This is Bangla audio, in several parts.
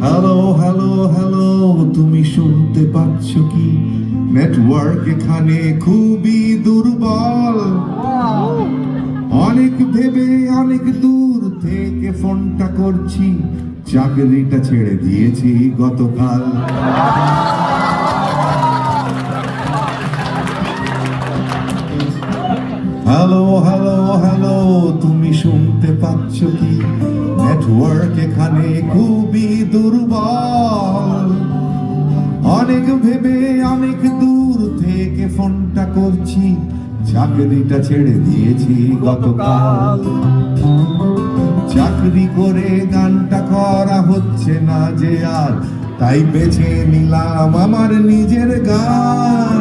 হ্যালো হ্যালো হ্যালো, তুমি শুনতে পাচ্ছ কি? নেটওয়ার্ক এখানে খুবই দুর্বল। অনেক ভেবে অনেক দূর থেকে ফোনটা করছি, চাকরিটা ছেড়ে দিয়েছি গতকাল। হ্যালো হ্যালো হ্যালো, তুমি শুনতে পাচ্ছ কি? নেটওয়ার্ক এখানে খুবই দুর্বল। অনেক ভেবে অনেক দূর থেকে ফোনটা করছি, চাকরিটা ছেড়ে দিয়েছি গতকাল। চাকরি করে গানটা করা হচ্ছে না যে আর, তাই বেছে নিলাম আমার নিজের গান।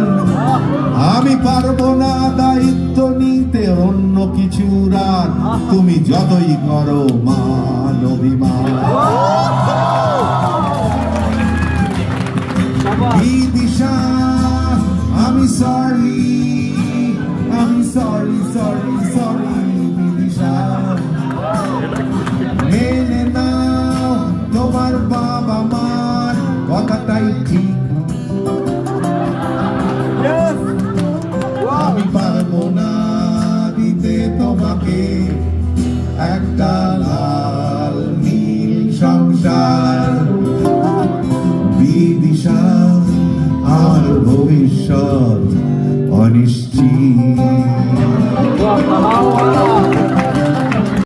আমি পারবো না দায়িত্ব নিতে অন্য কিছু রাত, তুমি যতই করো মান অভিমান। বিদিশা, আমি সরি, আমি সরি সরি সরি বিদিশা। মেনে নাও তোমার বাবা মার কথাটাই ঠিক। আমি পারবো না দিতে তোমাকে একটা লাল নীল সংসার। বিদিশা, আর ভবিষ্যৎ অনিশ্চিত।